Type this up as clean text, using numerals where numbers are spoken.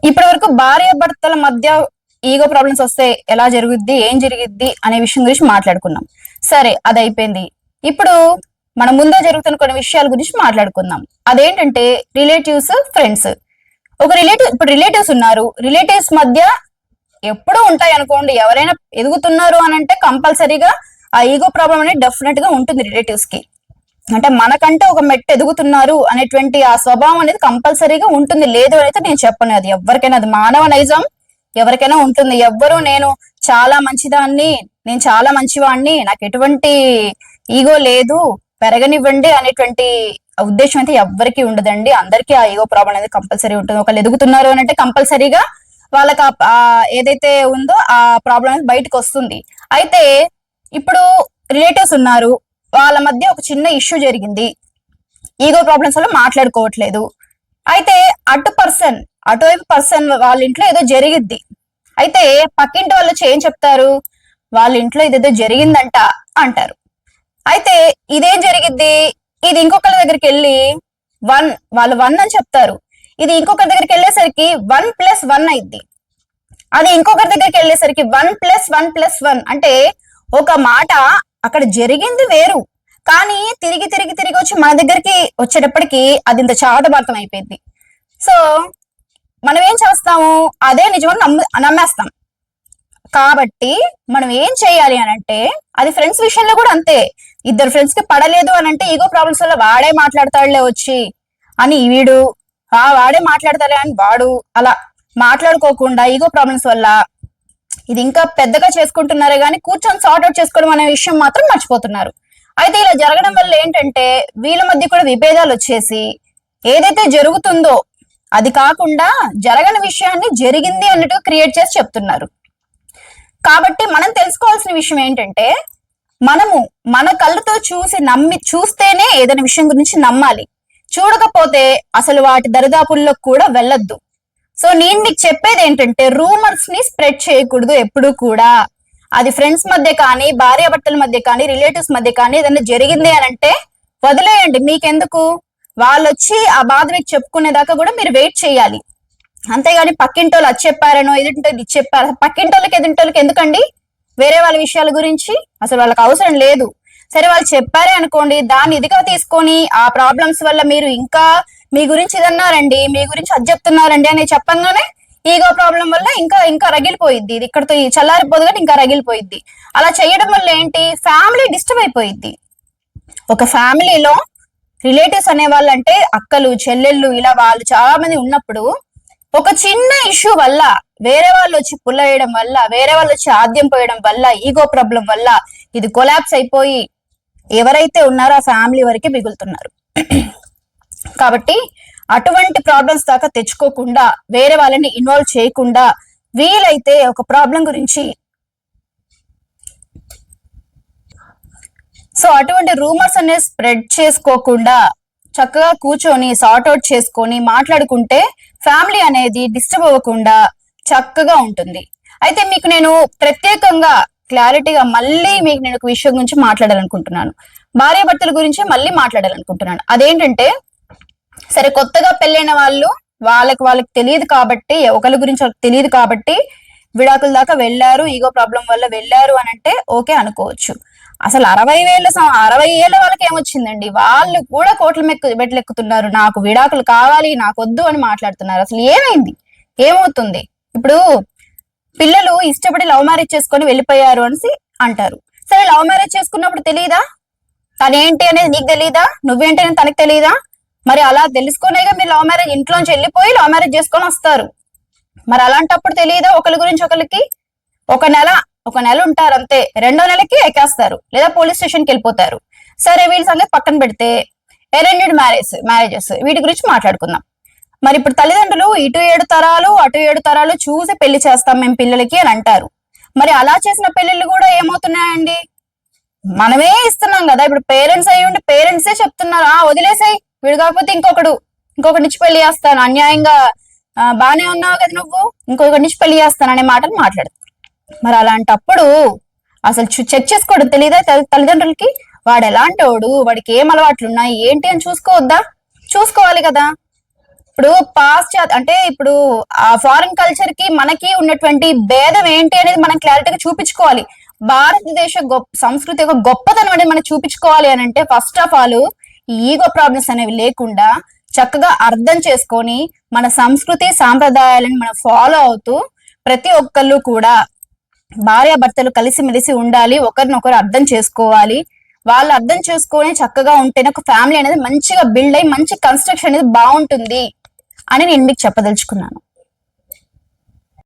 ఇప్పటి వరకు భార్య భర్తల మధ్య ఈగో ప్రాబ్లమ్స్ వస్తే ఎలా జరుగుద్ది, ఏం జరిగిద్ది అనే విషయం గురించి మాట్లాడుకున్నాం. సరే, అది అయిపోయింది. ఇప్పుడు మన ముందే జరుగుతున్న కొన్ని విషయాల గురించి మాట్లాడుకుందాం. అదేంటంటే రిలేటివ్స్, ఫ్రెండ్స్. ఇప్పుడు రిలేటివ్స్ ఉన్నారు, రిలేటివ్స్ మధ్య ఎప్పుడూ ఉంటాయి అనుకోండి. ఎవరైనా ఎదుగుతున్నారు అని అంటే కంపల్సరీగా ఆ ఈగో ప్రాబ్లం అనేది డెఫినెట్ గా ఉంటుంది రిలేటివ్స్ కి. అంటే మనకంటే ఒక మెట్టు ఎదుగుతున్నారు అనేటువంటి ఆ స్వభావం అనేది కంపల్సరీగా ఉంటుంది. లేదు అయితే నేను చెప్పను, అది ఎవరికైనా, అది మానవ నైజం, ఎవరికైనా ఉంటుంది. ఎవ్వరు నేను చాలా మంచిదాన్ని, నేను చాలా మంచివాడిని, నాకు ఎటువంటి ఈగో లేదు, పెరగనివ్వండి అనేటువంటి ఉద్దేశం అయితే ఎవ్వరికి ఉండదండి. అందరికీ ఆ ఈగో ప్రాబ్లం అనేది కంపల్సరీ ఉంటుంది. ఒకళ్ళు ఎదుగుతున్నారు అని అంటే కంపల్సరీగా వాళ్ళకి ఏదైతే ఉందో ఆ ప్రాబ్లం అనేది బయటకు వస్తుంది. అయితే ఇప్పుడు రిలేటివ్స్ ఉన్నారు, వాళ్ళ మధ్య ఒక చిన్న ఇష్యూ జరిగింది, ఈగో ప్రాబ్లమ్స్ వల్ల మాట్లాడుకోవట్లేదు. అయితే అటువైపు పర్సన్ వాళ్ళ ఇంట్లో ఏదో జరిగిద్ది. అయితే పక్కింటి వాళ్ళు ఏం చెప్తారు, వాళ్ళ ఇంట్లో ఇదేదో జరిగిందంట అంటారు. అయితే ఇదేం జరిగిద్ది, ఇది ఇంకొకరి దగ్గరికి వెళ్ళి వాళ్ళు 1 అని చెప్తారు. ఇది ఇంకొకరి దగ్గరికి వెళ్ళేసరికి 1+1 అయింది. అది ఇంకొకరి దగ్గరికి వెళ్ళేసరికి 1+1+1 అంటే ఒక మాట అక్కడ జరిగింది వేరు, కానీ తిరిగి తిరిగి తిరిగి వచ్చి మన దగ్గరికి వచ్చేటప్పటికి అది ఇంత చాటభారతం అయిపోయింది. సో మనం ఏం చేస్తాము, అదే నిజమని నమ్మేస్తాం. కాబట్టి మనం ఏం చేయాలి అని అంటే, అది ఫ్రెండ్స్ విషయంలో కూడా అంతే. ఇద్దరు ఫ్రెండ్స్ కి పడలేదు అని అంటే ఈగో ప్రాబ్లమ్స్ వల్ల వాడే మాట్లాడతాడులే వచ్చి అని వీడు, వాడే మాట్లాడతాడే అని వాడు, అలా మాట్లాడుకోకుండా ఈగో ప్రాబ్లమ్స్ వల్ల ఇది ఇంకా పెద్దగా చేసుకుంటున్నారే గానీ కూర్చొని సార్ట్అవుట్ చేసుకోవడం అనే విషయం మాత్రం మర్చిపోతున్నారు. అయితే ఇలా జరగడం వల్ల ఏంటంటే వీళ్ళ మధ్య కూడా విభేదాలు వచ్చేసి ఏదైతే జరుగుతుందో అది కాకుండా జరగని విషయాన్ని జరిగింది అన్నట్టుగా క్రియేట్ చేసి చెప్తున్నారు. కాబట్టి మనం తెలుసుకోవాల్సిన విషయం ఏంటంటే, మనము మన కళ్ళతో చూస్తేనే ఏదైనా విషయం గురించి నమ్మాలి. చూడకపోతే అసలు వాటి దరిదాపుల్లో కూడా వెళ్ళొద్దు. సో నేను మీకు చెప్పేది ఏంటంటే, రూమర్స్ ని స్ప్రెడ్ చేయకూడదు ఎప్పుడు కూడా. అది ఫ్రెండ్స్ మధ్య కానీ, భార్యాభర్తల మధ్య కానీ, రిలేటివ్స్ మధ్య కానీ ఏదైనా జరిగింది అని అంటే వదిలేయండి. మీకెందుకు, వాళ్ళు వచ్చి ఆ బాధ మీకు చెప్పుకునేదాకా కూడా మీరు వెయిట్ చేయాలి. అంతేగాని పక్కింటోళ్ళు అది చెప్పారనో ఇది చెప్పారు, పక్కింటోళ్ళకి ఎదుంటోళ్ళకి ఎందుకండి వేరే వాళ్ళ విషయాల గురించి, అసలు వాళ్ళకి అవసరం లేదు. సరే వాళ్ళు చెప్పారే అనుకోండి, దాన్ని ఇదిగా తీసుకొని ఆ ప్రాబ్లమ్స్ వల్ల మీరు ఇంకా మీ గురించి ఇదన్నారండి, మీ గురించి అది చెప్తున్నారండి అని చెప్పంగానే ఈగో ప్రాబ్లం వల్ల ఇంకా ఇంకా రగిలిపోయిద్ది. ఇది ఇక్కడతో చల్లారిపోదు కానీ ఇంకా రగిలిపోయిద్ది. అలా చేయడం వల్ల ఏంటి, ఫ్యామిలీ డిస్టర్బ్ అయిపోయిద్ది. ఒక ఫ్యామిలీలో రిలేటివ్స్ అనే వాళ్ళంటే అక్కలు, చెల్లెళ్ళు, ఇలా వాళ్ళు చాలా మంది ఉన్నప్పుడు ఒక చిన్న ఇష్యూ వల్ల వేరే వాళ్ళు వచ్చి పుల్లవేయడం వల్ల, వేరే వాళ్ళు వచ్చి ఆద్యం పోయడం వల్ల, ఈగో ప్రాబ్లం వల్ల ఇది కొలాప్స్ అయిపోయి ఎవరైతే ఉన్నారో ఆ ఫ్యామిలీ వరకే మిగులుతున్నారు. కాబట్టి అటువంటి ప్రాబ్లమ్స్ దాకా తెచ్చుకోకుండా, వేరే వాళ్ళని ఇన్వాల్వ్ చేయకుండా, వీలైతే ఒక ప్రాబ్లం గురించి అటువంటి రూమర్స్ అనేది స్ప్రెడ్ చేసుకోకుండా చక్కగా కూర్చొని సార్ట్అవుట్ చేసుకొని మాట్లాడుకుంటే ఫ్యామిలీ అనేది డిస్టర్బ్ అవ్వకుండా చక్కగా ఉంటుంది. అయితే మీకు నేను ప్రత్యేకంగా క్లారిటీగా మళ్ళీ మీకు నేను ఒక విషయం గురించి మాట్లాడాలనుకుంటున్నాను. భార్యాభర్తల గురించి మళ్ళీ మాట్లాడాలనుకుంటున్నాను. అదేంటంటే, సరే కొత్తగా పెళ్ళైన వాళ్ళకి తెలియదు కాబట్టి, ఒకరి గురించి వాళ్ళకి తెలియదు కాబట్టి విడాకుల దాకా వెళ్ళారు, ఈగో ప్రాబ్లం వల్ల వెళ్ళారు అని అంటే ఓకే అనుకోవచ్చు. అసలు 60 ఏళ్ళ వాళ్ళకి ఏమొచ్చిందండి, వాళ్ళు కూడా కోట్ల మెట్లెక్కుతున్నారు, నాకు విడాకులు కావాలి, నాకు వద్దు అని మాట్లాడుతున్నారు. అసలు ఏమైంది, ఏమవుతుంది? ఇప్పుడు పిల్లలు ఇష్టపడి లవ్ మ్యారేజ్ చేసుకొని వెళ్ళిపోయారు అని అంటారు. సరే, లవ్ మ్యారేజ్ చేసుకున్నప్పుడు తెలియదా, తనేంటి అనేది నీకు తెలియదా, నువ్వేంటి అనేది తనకు తెలియదా? మరి అలా తెలుసుకునేగా మీరు లవ్ మ్యారేజ్ ఇంట్లోంచి వెళ్ళిపోయి లవ్ మ్యారేజ్ చేసుకొని వస్తారు. మరి అలాంటప్పుడు తెలియదా ఒకరి గురించి ఒకరికి? ఒక నెల ఉంటారు అంతే, 2వ నెలకి ఎక్కేస్తారు, లేదా పోలీస్ స్టేషన్కి వెళ్ళిపోతారు. సరే, వీళ్ళ సంగతి పక్కన పెడితే అరేంజ్డ్ మ్యారేజెస్ వీటి గురించి మాట్లాడుకుందాం. మరి ఇప్పుడు తల్లిదండ్రులు ఇటు 7 తరాలు అటు 7 తరాలు చూసి పెళ్లి చేస్తాం మేము పిల్లలకి అని అంటారు. మరి అలా చేసిన పెళ్లిళ్ళు కూడా ఏమవుతున్నాయండి, మనమే ఇస్తున్నాం కదా. ఇప్పుడు పేరెంట్స్ అయ్యి ఉండి పేరెంట్సే చెప్తున్నారు, వదిలేసాయి, వీడు కాకపోతే ఇంకొకటి నుంచి పెళ్లి చేస్తాను, అన్యాయంగా బానే ఉన్నావు కదా నువ్వు, ఇంకొకటి నుంచి పెళ్లి చేస్తాను అనే మాటలు మాట్లాడుతారు. మరి అలాంటప్పుడు అసలు చెక్ చేసుకోవడం తెలియదా తల్లిదండ్రులకి? వాడు ఎలాంటి వాడు, వాడికి ఏం అలవాట్లు ఉన్నాయి ఏంటి అని చూసుకోవద్దా? చూసుకోవాలి కదా. ఇప్పుడు పాశ్చాత్య అంటే ఇప్పుడు ఆ ఫారిన్ కల్చర్ కి మనకి ఉన్నటువంటి భేదం ఏంటి అనేది మనం క్లారిటీగా చూపించుకోవాలి. భారతదేశ సంస్కృతి యొక్క గొప్పతనం అనేది మనం చూపించుకోవాలి అని అంటే first of all ego problems అనేవి లేకుండా చక్కగా అర్థం చేసుకొని మన సంస్కృతి సాంప్రదాయాలను మనం ఫాలో అవుతూ ప్రతి ఒక్కళ్ళు కూడా భార్యాభర్తలు కలిసిమెలిసి ఉండాలి, ఒకరినొకరు అర్థం చేసుకోవాలి. వాళ్ళు అర్థం చేసుకొని చక్కగా ఉంటేనే ఒక ఫ్యామిలీ అనేది మంచిగా బిల్డ్ అయ్యి మంచి కన్స్ట్రక్షన్ అనేది బాగుంటుంది అని నేను మీకు చెప్పదలుచుకున్నాను.